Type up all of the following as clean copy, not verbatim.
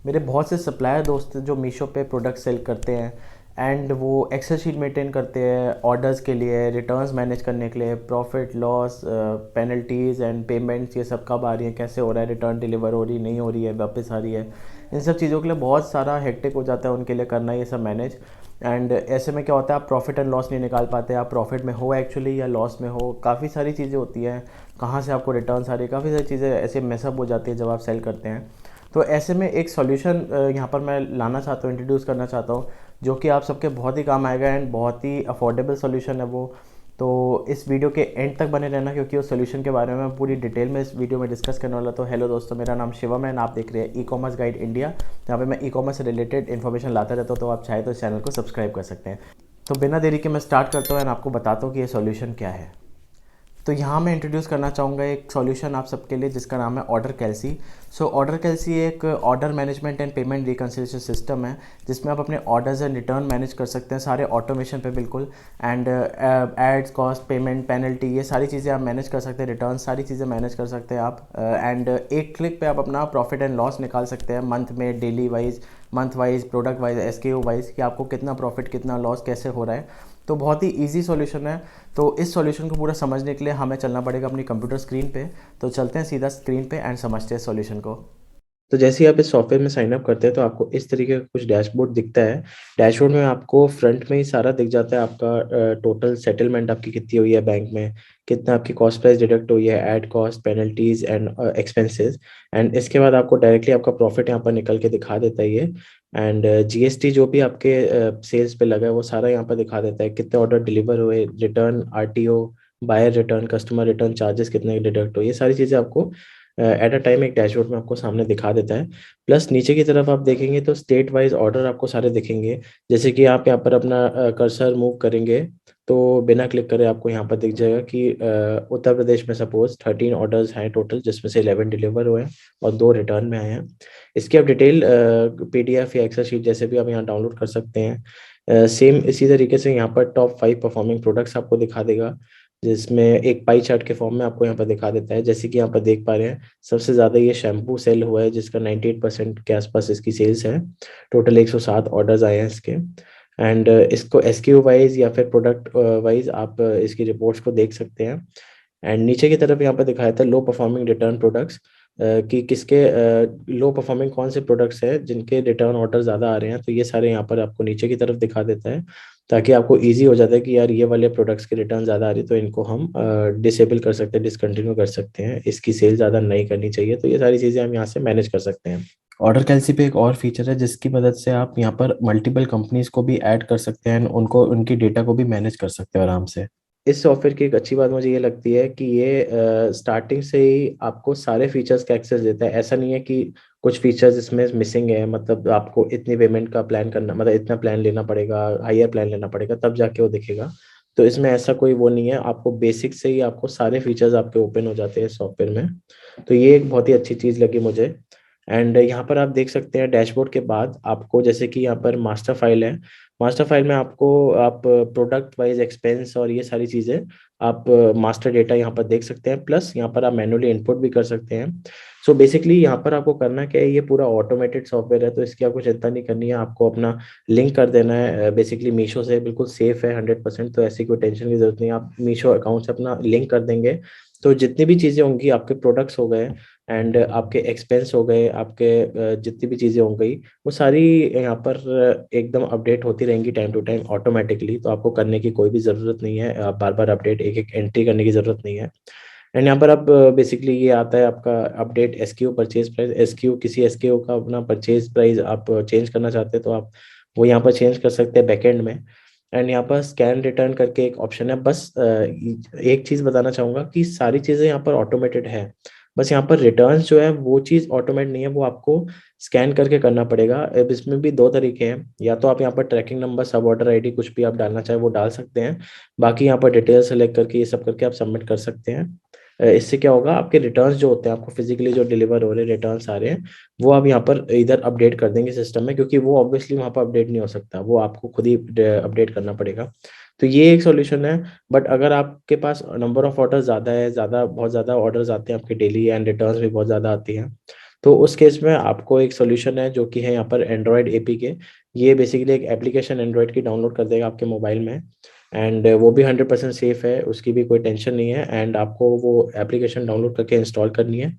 मेरे बहुत से सप्लायर दोस्त हैं जो मीशो पे प्रोडक्ट सेल करते हैं एंड वो एक्सेल शीट मेंटेन करते हैं ऑर्डर्स के लिए, रिटर्न्स मैनेज करने के लिए, profit loss, penalties and payments, ये सब कब आ रही हैं, कैसे हो रहा है, रिटर्न डिलीवर हो रही नहीं हो रही है, वापस आ रही है। इन सब चीज़ों के लिए बहुत सारा हेक्टिक हो जाता है उनके लिए करना ये सब मैनेज। एंड ऐसे में क्या होता है, आप प्रॉफिट एंड लॉस नहीं निकाल पाते, आप प्रॉफिट में हो एक्चुअली या लॉस में हो, काफ़ी सारी चीज़ें होती हैं, कहाँ से आपको रिटर्न्स आ रही है, काफ़ी सारी चीज़ें ऐसे मेसअप हो जाती है जब आप सेल करते हैं। तो ऐसे में एक सॉल्यूशन यहाँ पर मैं लाना चाहता हूँ, इंट्रोड्यूस करना चाहता हूँ, जो कि आप सबके बहुत ही काम आएगा एंड बहुत ही अफोर्डेबल सॉल्यूशन है वो। तो इस वीडियो के एंड तक बने रहना, क्योंकि उस सॉल्यूशन के बारे में मैं पूरी डिटेल में इस वीडियो में डिस्कस करने वाला। तो हेलो दोस्तों, मेरा नाम शिवम है, आप देख रहे हैं ई कॉमर्स गाइड इंडिया, जहाँ पे मैं ई कॉमर्स से रिलेटेड इन्फॉर्मेशन लाता रहता हूँ। तो आप चाहे तो इस चैनल को सब्सक्राइब कर सकते हैं। तो बिना देरी के मैं स्टार्ट करता हूँ एंड आपको बताता हूँ कि ये सॉल्यूशन क्या है। तो यहाँ मैं इंट्रोड्यूस करना चाहूँगा एक सॉल्यूशन आप सबके लिए जिसका नाम है ऑर्डर कैल्सी। सो ऑर्डर कैल्सी एक order management and payment reconciliation system है, जिसमें आप अपने ऑर्डर्स एंड रिटर्न मैनेज कर सकते हैं सारे ऑटोमेशन पे बिल्कुल। And ads, cost, payment, penalty, ये सारी चीज़ें आप मैनेज कर सकते हैं, रिटर्न सारी चीज़ें मैनेज कर सकते हैं आप। एंड एक क्लिक पे आप अपना प्रॉफिट एंड लॉस निकाल सकते हैं, मंथ में, daily wise, month wise, product wise, SKU wise, कि आपको कितना प्रॉफिट कितना लॉस कैसे हो रहा है। तो बहुत ही इजी सॉल्यूशन है। तो इस सॉल्यूशन को पूरा समझने के लिए हमें चलना पड़ेगा अपनी कंप्यूटर स्क्रीन पे। तो चलते हैं सीधा स्क्रीन पे एंड समझते हैं सॉल्यूशन को। तो जैसे ही आप इस सॉफ्टवेयर में साइन अप करते हैं तो आपको इस तरीके का कुछ डैशबोर्ड दिखता है। डैशबोर्ड में आपको फ्रंट में ही सारा दिख जाता है, आपका टोटल सेटलमेंट आपकी कितनी हुई है बैंक में, कितना आपकी कॉस्ट प्राइस डिडक्ट हुई है, add cost, penalties and expenses. And इसके बाद आपको डायरेक्टली आपका प्रॉफिट यहाँ पर निकल के दिखा देता है ये। एंड जीएसटी जो भी आपके सेल्स पे लगा है वो सारा यहाँ पर दिखा देता है, कितने ऑर्डर डिलीवर हुए, return, RTO, buyer return, customer return charges कितने डिडक्ट हुए, ये सारी चीज़ें आपको एट अ टाइम एक डैशबोर्ड में आपको सामने दिखा देता है। प्लस नीचे की तरफ आप देखेंगे तो स्टेट वाइज ऑर्डर आपको सारे दिखेंगे। जैसे कि आप यहाँ पर अपना कर्सर मूव करेंगे तो बिना क्लिक करे आपको यहाँ पर दिख जाएगा कि उत्तर प्रदेश में सपोज 13 ऑर्डर्स हैं टोटल, जिसमें से 11 डिलीवर हुए हैं और 2 रिटर्न में आए हैं। इसकी आप डिटेल पीडीएफ या एक्सेल शीट जैसे भी आप यहाँ डाउनलोड कर सकते हैं। सेम इसी तरीके से यहाँ पर टॉप 5 परफॉर्मिंग प्रोडक्ट्स आपको दिखा देगा, जिसमें एक पाई चार्ट के फॉर्म में आपको यहाँ पर दिखा देता है। जैसे कि यहाँ पर देख पा रहे हैं, सबसे ज़्यादा ये शैम्पू सेल हुआ है जिसका 98% के आसपास इसकी सेल्स है। टोटल 107 ऑर्डर्स आए हैं इसके। एंड इसको एसक्यू वाइज या फिर प्रोडक्ट वाइज आप इसकी रिपोर्ट्स को देख सकते हैं। एंड नीचे की तरफ यहाँ पर दिखाया था लो परफॉर्मिंग रिटर्न प्रोडक्ट्स, कि किसके लो परफॉर्मिंग कौन से प्रोडक्ट्स हैं जिनके रिटर्न ऑर्डर ज़्यादा आ रहे हैं। तो ये सारे यहाँ पर आपको नीचे की तरफ दिखा देता है, ताकि आपको इजी हो जाता है कि यार ये वाले प्रोडक्ट्स के रिटर्न ज़्यादा आ रही है तो इनको हम डिसेबल कर सकते हैं, डिसकंटिन्यू कर सकते हैं, इसकी सेल ज़्यादा नहीं करनी चाहिए। तो ये सारी चीज़ें हम यहाँ से मैनेज कर सकते हैं। ऑर्डर कैल्सी पे एक और फीचर है जिसकी मदद से आप यहाँ पर मल्टीपल कंपनीज को भी ऐड कर सकते हैं, उनको उनकी डेटा को भी मैनेज कर सकते हैं आराम से। इस सॉफ्टवेयर की एक अच्छी बात मुझे ये लगती है कि ये स्टार्टिंग से ही आपको सारे फीचर्स का एक्सेस देता है। ऐसा नहीं है कि कुछ फीचर्स इसमें मिसिंग है, मतलब आपको इतनी पेमेंट का प्लान करना, मतलब इतना प्लान लेना पड़ेगा, हायर प्लान लेना पड़ेगा तब जाके वो दिखेगा। तो इसमें ऐसा कोई वो नहीं है, आपको बेसिक से ही आपको सारे फीचर्स आपके ओपन हो जाते हैं सॉफ्टवेयर में। तो ये एक बहुत ही अच्छी चीज़ लगी मुझे। एंड यहाँ पर आप देख सकते हैं डैशबोर्ड के बाद आपको, जैसे कि यहाँ पर मास्टर फाइल है, मास्टर फाइल में आपको आप प्रोडक्ट वाइज एक्सपेंस और ये सारी चीज़ें आप मास्टर डेटा यहाँ पर देख सकते हैं। प्लस यहाँ पर आप मैनुअली इनपुट भी कर सकते हैं। सो बेसिकली यहाँ पर आपको करना क्या है, ये पूरा ऑटोमेटेड सॉफ्टवेयर है तो इसकी आपको चिंता नहीं करनी है, आपको अपना लिंक कर देना है बेसिकली मीशो से, बिल्कुल सेफ है 100%। तो ऐसी कोई टेंशन की जरूरत नहीं है, आप मीशो अकाउंट से अपना लिंक कर देंगे तो जितनी भी चीज़ें होंगी, आपके प्रोडक्ट्स हो गए एंड आपके एक्सपेंस हो गए, आपके जितनी भी चीज़ें हो गई, वो सारी यहाँ पर एकदम अपडेट होती रहेंगी टाइम टू टाइम ऑटोमेटिकली। तो आपको करने की कोई भी ज़रूरत नहीं है, आप बार बार अपडेट एक एक एंट्री करने की ज़रूरत नहीं है। एंड यहाँ पर अब बेसिकली ये आता है आपका update SQ purchase price, SQ किसी एसक्यू का अपना परचेज प्राइस आप चेंज करना चाहते हैं तो आप वो यहाँ पर चेंज कर सकते हैं बैकएंड में। एंड यहाँ पर स्कैन रिटर्न करके एक ऑप्शन है। बस एक चीज़ बताना चाहूँगा कि सारी चीज़ें यहाँ पर ऑटोमेटेड है, बस यहाँ पर रिटर्न्स जो है वो चीज़ ऑटोमेट नहीं है, वो आपको स्कैन करके करना पड़ेगा। अब इसमें भी दो तरीके हैं, या तो आप यहाँ पर ट्रैकिंग नंबर, सब ऑर्डर आईडी कुछ भी आप डालना चाहे वो डाल सकते हैं, बाकी यहाँ पर डिटेल सेलेक्ट करके ये सब करके आप सबमिट कर सकते हैं। इससे क्या होगा, आपके रिटर्न्स जो होते हैं, आपको फिजिकली जो डिलीवर हो रहे रिटर्न्स आ रहे हैं, वो आप यहाँ पर इधर अपडेट कर देंगे सिस्टम में, क्योंकि वो ऑब्वियसली वहाँ पर अपडेट नहीं हो सकता, वो आपको खुद ही अपडेट करना पड़ेगा। तो ये एक सॉल्यूशन है। बट अगर आपके पास नंबर ऑफ ऑर्डर ज़्यादा है, ज़्यादा बहुत ज़्यादा ऑर्डर्स आते हैं आपके डेली एंड रिटर्न्स भी बहुत ज़्यादा आती हैं, तो उस केस में आपको एक सोल्यूशन है जो कि है यहाँ पर एंड्रॉयड एपीके। ये बेसिकली एक एप्लीकेशन एंड्रॉयड की डाउनलोड कर देगा आपके मोबाइल में, एंड वो भी 100% सेफ है, उसकी भी कोई टेंशन नहीं है। एंड आपको वो एप्लीकेशन डाउनलोड करके इंस्टॉल करनी है।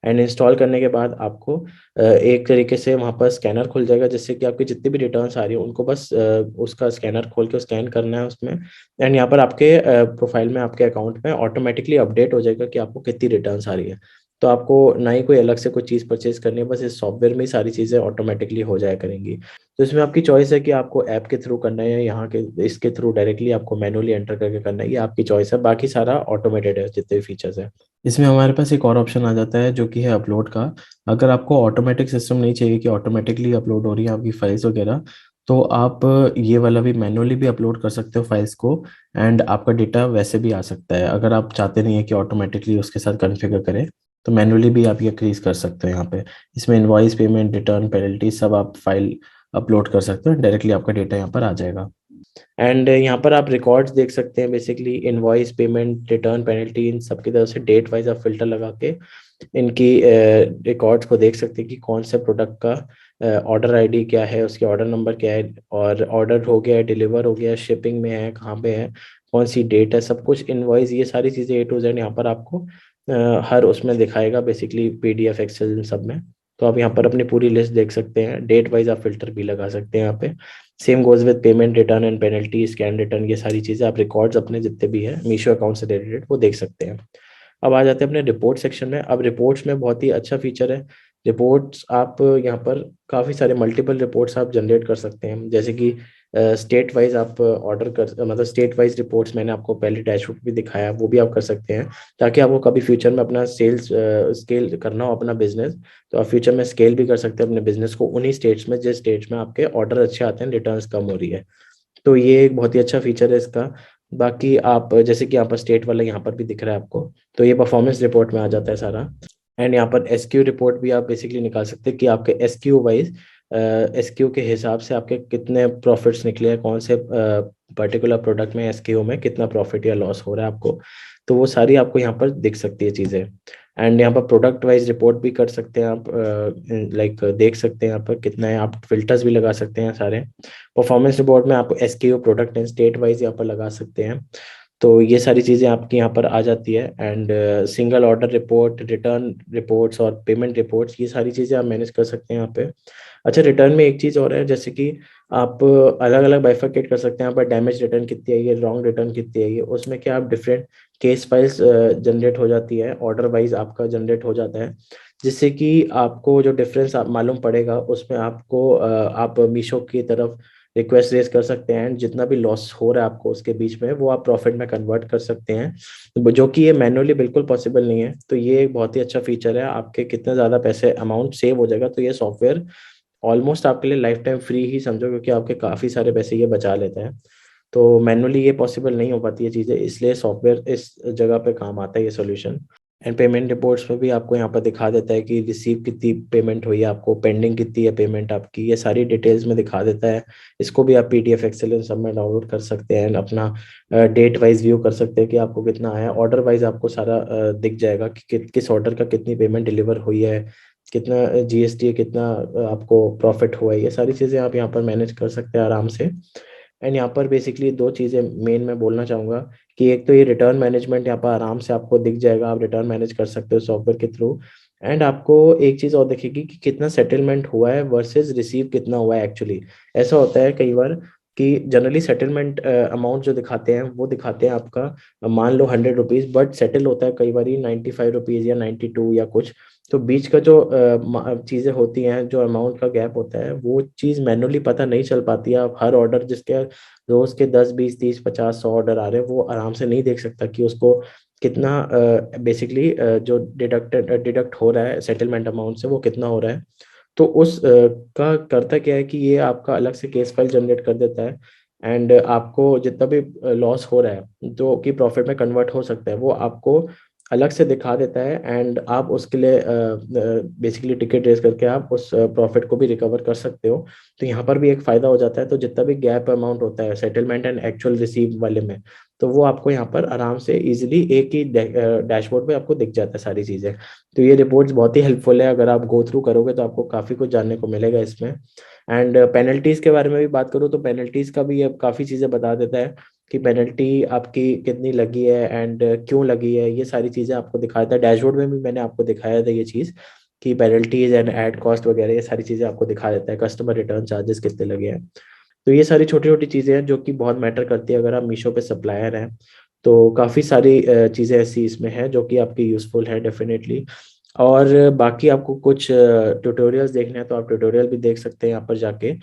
एंड इंस्टॉल करने के बाद आपको एक तरीके से वहाँ पर स्कैनर खुल जाएगा, जिससे कि आपकी जितनी भी रिटर्न्स आ रही है उनको बस उसका स्कैनर खोल के स्कैन करना है उसमें। एंड यहाँ पर आपके प्रोफाइल में, आपके अकाउंट में ऑटोमेटिकली अपडेट हो जाएगा कि आपको कितनी रिटर्न्स आ रही है। तो आपको ना ही कोई अलग से कोई चीज़ परचेज करनी है, बस इस सॉफ्टवेयर में ही सारी चीज़ें ऑटोमेटिकली हो जाया करेंगी। तो इसमें आपकी चॉइस है कि आपको ऐप के थ्रू करना है या यहाँ के इसके थ्रू डायरेक्टली आपको मैनुअली एंटर करके करना है, ये आपकी चॉइस है। बाकी सारा ऑटोमेटेड है जितने भी फीचर्स है। इसमें हमारे पास एक और ऑप्शन आ जाता है जो कि है अपलोड का। अगर आपको ऑटोमेटिक सिस्टम नहीं चाहिए कि ऑटोमेटिकली अपलोड हो रही है आपकी फाइल्स वगैरह, तो आप ये वाला भी मैनुअली भी अपलोड कर सकते हो फाइल्स को। एंड आपका डेटा वैसे भी आ सकता है, अगर आप चाहते नहीं है कि ऑटोमेटिकली उसके साथ कॉन्फ़िगर करें, तो मैनुअली भी आप ये क्रिएट कर सकते हो यहाँ पे। इसमें इनवॉइस, पेमेंट, रिटर्न, पेनल्टी सब आप फाइल अपलोड कर सकते हो, डायरेक्टली आपका डेटा यहाँ पर आ जाएगा। एंड यहाँ पर आप रिकॉर्ड्स देख सकते हैं, basically invoice, payment, return, penalty, इन सब की तरफ से डेट वाइज आप फिल्टर लगा के इनकी रिकॉर्ड्स को देख सकते हैं कि कौन से प्रोडक्ट का ऑर्डर आईडी क्या है, उसके ऑर्डर नंबर क्या है, और ऑर्डर हो गया है, डिलीवर हो गया है, शिपिंग में है, कहाँ पे है, कौन सी डेट है, सब कुछ इनवॉइस, ये सारी चीज़ें ए टू जेड यहाँ पर आपको हर उसमें दिखाएगा, बेसिकली पीडीएफ, एक्सेल, सब में। तो आप यहाँ पर अपनी पूरी लिस्ट देख सकते हैं, डेट वाइज आप फिल्टर भी लगा सकते हैं यहाँ पे। Same goes with payment, return and penalty, scan return, ये सारी चीज़ें आप रिकॉर्ड्स अपने जितने भी है मीशो अकाउंट से रिलेटेड वो देख सकते हैं। अब आ जाते हैं अपने रिपोर्ट सेक्शन में। अब रिपोर्ट्स में बहुत ही अच्छा फीचर है। रिपोर्ट्स आप यहाँ पर काफ़ी सारे मल्टीपल रिपोर्ट्स आप जनरेट कर सकते हैं, जैसे कि स्टेट वाइज आप ऑर्डर कर, मतलब स्टेट वाइज रिपोर्ट्स मैंने आपको पहले डैशबोर्ड भी दिखाया, वो भी आप कर सकते हैं, ताकि आपको कभी फ्यूचर में अपना सेल्स स्केल करना हो अपना बिजनेस, तो आप फ्यूचर में स्केल भी कर सकते हैं अपने बिजनेस को उन्हीं स्टेट्स में जिस स्टेट्स में आपके ऑर्डर अच्छे आते हैं, रिटर्न्स कम हो रही है। तो ये एक बहुत ही अच्छा फीचर है इसका। बाकी आप जैसे कि यहाँ पर स्टेट वाला यहाँ पर भी दिख रहा है आपको, तो ये परफॉर्मेंस रिपोर्ट में आ जाता है सारा। एंड यहाँ पर एसक्यू रिपोर्ट भी आप बेसिकली निकाल सकते हैं कि आपके एसक्यू वाइज, एसक्यू के हिसाब से आपके कितने प्रॉफिट्स निकले हैं, कौन से पर्टिकुलर प्रोडक्ट में, एसक्यू में कितना प्रॉफिट या लॉस हो रहा है आपको। तो वो सारी आपको यहाँ पर दिख सकती है चीज़ें। एंड यहाँ पर प्रोडक्ट वाइज रिपोर्ट भी कर सकते हैं आप, लाइक देख सकते हैं यहाँ पर कितना है, आप फिल्टर्स भी लगा सकते हैं सारे। परफॉर्मेंस रिपोर्ट में आप SQ, product and state wise यहाँ पर लगा सकते हैं। तो ये सारी चीज़ें आपकी यहाँ पर आ जाती है। And single order report, return reports और पेमेंट रिपोर्ट्स, ये सारी चीज़ें आप मैनेज कर सकते हैं यहाँ पे। अच्छा, रिटर्न में एक चीज़ और है, जैसे कि आप अलग अलग बाइफरकेट कर सकते हैं यहाँ पर, डैमेज रिटर्न कितनी आई है, रॉन्ग रिटर्न कितनी आई है, उसमें क्या आप डिफरेंट केस फाइल्स जनरेट हो जाती है, ऑर्डर वाइज आपका जनरेट हो जाता है, जिससे कि आपको जो डिफरेंस आप मालूम पड़ेगा उसमें आपको आप मीशो की तरफ रिक्वेस्ट रेज कर सकते हैं, जितना भी लॉस हो रहा है आपको उसके बीच में वो आप प्रॉफिट में कन्वर्ट कर सकते हैं, जो कि ये मैनुअली बिल्कुल पॉसिबल नहीं है। तो ये एक बहुत ही अच्छा फीचर है, आपके कितना ज़्यादा पैसे अमाउंट सेव हो जाएगा। तो ये सॉफ्टवेयर ऑलमोस्ट आपके लिए लाइफ टाइम फ्री ही समझो, क्योंकि आपके काफ़ी सारे पैसे ये बचा लेता है। तो मैनुअली ये पॉसिबल नहीं हो पाती है चीज़ें, इसलिए सॉफ्टवेयर इस जगह पे काम आता है ये सॉल्यूशन। एंड पेमेंट रिपोर्ट्स में भी आपको यहाँ पर दिखा देता है कि रिसीव कितनी पेमेंट हुई है आपको, पेंडिंग कितनी है पेमेंट आपकी, ये सारी डिटेल्स में दिखा देता है। इसको भी आप पीडीएफ, एक्सेल इन सब में डाउनलोड कर सकते हैं, अपना डेट वाइज व्यू कर सकते हैं कि आपको कितना आया, ऑर्डर वाइज आपको सारा दिख जाएगा कि किस ऑर्डर का कितनी पेमेंट डिलीवर हुई है, कितना जीएसटी है, कितना आपको प्रॉफिट हुआ है, ये सारी चीज़ें आप यहाँ पर मैनेज कर सकते हैं आराम से। एंड यहाँ पर बेसिकली दो चीज़ें मेन मैं बोलना चाहूँगा, कि एक तो ये रिटर्न मैनेजमेंट यहाँ पर आराम से आपको दिख जाएगा, आप रिटर्न मैनेज कर सकते हो सॉफ्टवेयर के थ्रू। एंड आपको एक चीज़ और दिखेगी कि कितना सेटलमेंट हुआ है वर्सेस रिसीव कितना हुआ है एक्चुअली। ऐसा होता है कई बार कि जनरली सेटलमेंट अमाउंट जो दिखाते हैं वो दिखाते हैं आपका, मान लो 100 रुपीज़, बट सेटल होता है कई बार 95 रुपीज़ या 92 या कुछ। तो बीच का जो चीज़ें होती हैं, जो अमाउंट का गैप होता है, वो चीज़ मैनुअली पता नहीं चल पाती है। आप हर ऑर्डर जिसके रोज के 10 20 30 50 100 ऑर्डर आ रहे हैं, वो आराम से नहीं देख सकता कि उसको कितना बेसिकली जो डिडक्ट हो रहा है सेटलमेंट अमाउंट से, वो कितना हो रहा है। तो उस का करता क्या है कि ये आपका अलग से केस फाइल जनरेट कर देता है। एंड आपको जितना भी लॉस हो रहा है जो कि प्रॉफिट में कन्वर्ट हो सकता है, वो आपको अलग से दिखा देता है, एंड आप उसके लिए बेसिकली टिकट रेस करके आप उस प्रॉफिट को भी रिकवर कर सकते हो। तो यहाँ पर भी एक फ़ायदा हो जाता है। तो जितना भी गैप अमाउंट होता है सेटलमेंट एंड एक्चुअल रिसीव वाले में, तो वो आपको यहाँ पर आराम से इजीली एक ही डैशबोर्ड पे आपको दिख जाता है सारी चीज़ें। तो ये रिपोर्ट्स बहुत ही हेल्पफुल है, अगर आप गो थ्रू करोगे तो आपको काफ़ी कुछ जानने को मिलेगा इसमें। एंड पेनल्टीज़ के बारे में भी बात करूँ तो पेनल्टीज़ का भी अब काफ़ी चीज़ें बता देता है कि पेनल्टी आपकी कितनी लगी है एंड क्यों लगी है, ये सारी चीज़ें आपको दिखाया था। डैशबोर्ड में भी मैंने आपको दिखाया था ये चीज़ कि पेनल्टीज एंड ऐड कॉस्ट वगैरह ये सारी चीज़ें आपको दिखा देता है, कस्टमर रिटर्न चार्जेस कितने लगे हैं। तो ये सारी छोटी छोटी चीज़ें हैं जो कि बहुत मैटर करती है अगर आप मीशो पे सप्लायर हैं। तो काफ़ी सारी चीज़ें ऐसी इसमें हैं जो कि आपकी यूज़फुल है डेफिनेटली। और बाकी आपको कुछ ट्यूटोरियल्स देखने हैं तो आप ट्यूटोरियल भी देख सकते हैं यहाँ पर जाके।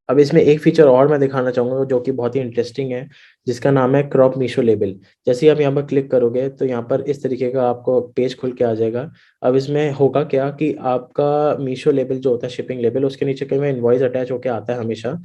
अब इसमें एक फीचर और मैं दिखाना चाहूंगा जो कि बहुत ही इंटरेस्टिंग है, जिसका नाम है क्रॉप मीशो लेबल। जैसे ही आप यहाँ पर क्लिक करोगे तो यहाँ पर इस तरीके का आपको पेज खुल के आ जाएगा। अब इसमें होगा क्या कि आपका मीशो लेबल जो होता है, शिपिंग लेबल, उसके नीचे कहीं इनवॉइस अटैच होकर आता है हमेशा।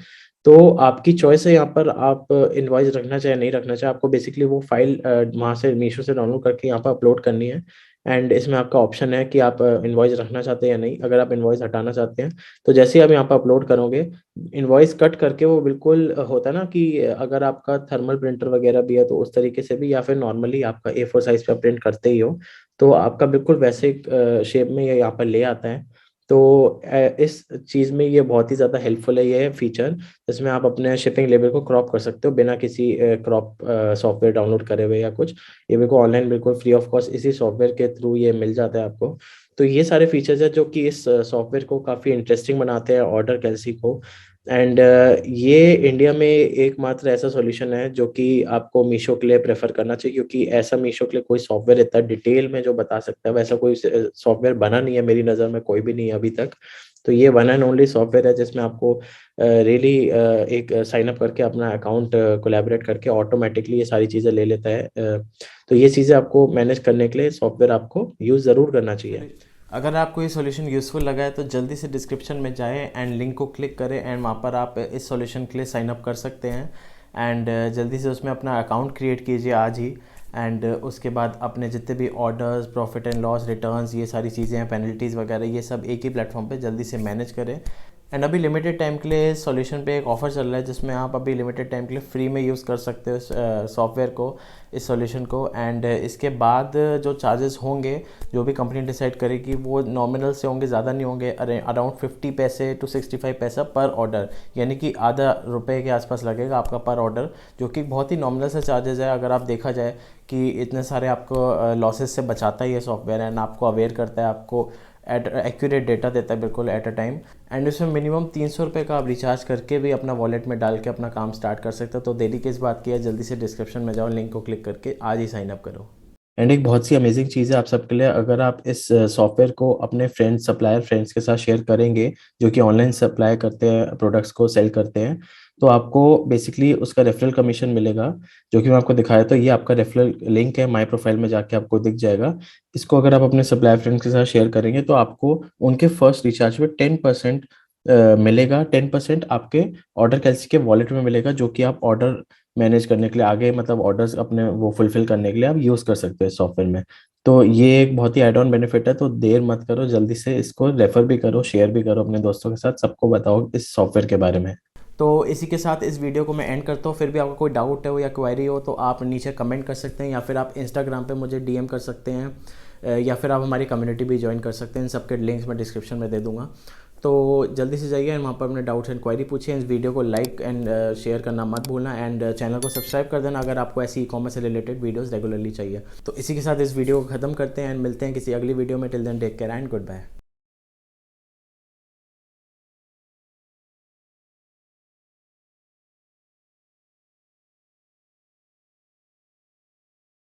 तो आपकी चॉइस है यहाँ पर, आप इनवॉइस रखना चाहे नहीं रखना चाहे, आपको बेसिकली वो फाइल वहाँ से मीशो से डाउनलोड करके यहाँ पर अपलोड करनी है। एंड इसमें आपका ऑप्शन है कि आप इनवॉइस रखना चाहते हैं या नहीं। अगर आप इनवॉइस हटाना चाहते हैं तो जैसे ही आप यहाँ पर अपलोड करोगे, इनवॉइस कट करके वो बिल्कुल होता है ना कि अगर आपका थर्मल प्रिंटर वगैरह भी है तो उस तरीके से भी, या फिर नॉर्मली आपका A4 साइज पे प्रिंट करते ही हो, तो आपका बिल्कुल वैसे शेप में ये यहाँ पर ले आता है। तो इस चीज़ में ये बहुत ही ज़्यादा हेल्पफुल है ये फीचर, जिसमें आप अपने शिपिंग लेवल को क्रॉप कर सकते हो बिना किसी क्रॉप सॉफ्टवेयर डाउनलोड करे हुए या कुछ। ये बिल्कुल ऑनलाइन बिल्कुल फ्री ऑफ कॉस्ट इसी सॉफ्टवेयर के थ्रू ये मिल जाता है आपको। तो ये सारे फीचर्स है जो कि इस सॉफ्टवेयर को काफ़ी इंटरेस्टिंग बनाते हैं, ऑर्डर कैल्सी को। एंड ये इंडिया में एकमात्र ऐसा सॉल्यूशन है जो कि आपको मीशो के लिए प्रेफर करना चाहिए, क्योंकि ऐसा मीशो के लिए कोई सॉफ्टवेयर इतना डिटेल में जो बता सकता है वैसा कोई सॉफ्टवेयर बना नहीं है, मेरी नज़र में कोई भी नहीं है अभी तक। तो ये वन एंड ओनली सॉफ्टवेयर है जिसमें आपको रियली एक साइन अप करके अपना अकाउंट कोलैबोरेट करके ऑटोमेटिकली ये सारी चीज़ें ले लेता है। तो ये चीज़ें आपको मैनेज करने के लिए सॉफ्टवेयर आपको यूज़ ज़रूर करना चाहिए। अगर आपको ये सॉल्यूशन यूज़फुल लगा है तो जल्दी से डिस्क्रिप्शन में जाएं एंड लिंक को क्लिक करें एंड वहाँ पर आप इस सॉल्यूशन के लिए साइन अप कर सकते हैं। एंड जल्दी से उसमें अपना अकाउंट क्रिएट कीजिए आज ही। एंड उसके बाद अपने जितने भी orders, profit and loss, returns, ये सारी चीज़ें हैं, पेनल्टीज़ वगैरह, ये सब एक ही प्लेटफॉर्म पे जल्दी से मैनेज करें। एंड अभी लिमिटेड टाइम के लिए सॉल्यूशन पे एक ऑफ़र चल रहा है जिसमें आप अभी लिमिटेड टाइम के लिए फ्री में यूज़ कर सकते हो सॉफ्टवेयर को, इस सॉल्यूशन को। एंड इसके बाद जो चार्जेस होंगे, जो भी कंपनी डिसाइड करेगी, वो नॉमिनल से होंगे, ज़्यादा नहीं होंगे, अराउंड 50 पैसे टू 65 पैसा पर ऑर्डर, यानी कि आधा रुपये के आसपास लगेगा आपका पर ऑर्डर, जो कि बहुत ही नॉमिनल सा चार्जेस है अगर आप देखा जाए कि इतने सारे आपको लॉसेस से बचाता है ये सॉफ्टवेयर। एंड आपको अवेयर करता है, आपको एट एक्यूरेट डेटा देता है बिल्कुल एट अ टाइम। एंड उसमें मिनिमम 300 रुपये का आप रिचार्ज करके भी अपना वॉलेट में डाल के अपना काम स्टार्ट कर सकते हो। तो देरी किस बात की है, जल्दी से डिस्क्रिप्शन में जाओ, लिंक को क्लिक करके आज ही साइन अप करो। एंड एक बहुत सी अमेजिंग चीज़ है आप सबके लिए, अगर आप इस सॉफ्टवेयर को अपने फ्रेंड्स, सप्लायर फ्रेंड्स के साथ शेयर करेंगे जो कि ऑनलाइन सप्लाई करते हैं, प्रोडक्ट्स को सेल करते हैं, तो आपको बेसिकली उसका रेफरल कमीशन मिलेगा, जो कि मैं आपको दिखाया। तो ये आपका रेफरल लिंक है, माई प्रोफाइल में जाके आपको दिख जाएगा। इसको अगर आप अपने सप्लायर फ्रेंड्स के साथ शेयर करेंगे तो आपको उनके फर्स्ट रिचार्ज पे 10% मिलेगा। 10% आपके ऑर्डर कैल्सी के वॉलेट में मिलेगा, जो कि आप ऑर्डर मैनेज करने के लिए आगे, मतलब ऑर्डर्स अपने वो फुलफिल करने के लिए आप यूज़ कर सकते हैं सॉफ्टवेयर में। तो ये एक बहुत ही एड ऑन बेनिफिट है। तो देर मत करो, जल्दी से इसको रेफर भी करो, शेयर भी करो अपने दोस्तों के साथ, सबको बताओ इस सॉफ्टवेयर के बारे में। तो इसी के साथ इस वीडियो को मैं एंड करता हूँ। फिर भी आपको कोई डाउट है हो या क्वेरी हो तो आप नीचे कमेंट कर सकते हैं, या फिर आप इंस्टाग्राम पे मुझे डीएम कर सकते हैं, या फिर आप हमारी कम्युनिटी भी ज्वाइन कर सकते हैं। इन सबके लिंक्स मैं डिस्क्रिप्शन में दे दूँगा। तो जल्दी से जाइए एंड वहाँ पर अपने डाउट्स एंड क्वेरी पूछिए। इस वीडियो को लाइक एंड शेयर करना मत भूलना, एंड चैनल को सब्सक्राइब कर देना अगर आपको ऐसी ई कॉमर्स से रिलेटेड वीडियोज़ रेगुलरली चाहिए। तो इसी के साथ इस वीडियो को ख़त्म करते हैं एंड मिलते हैं किसी अगली वीडियो में। Till then take care and good bye.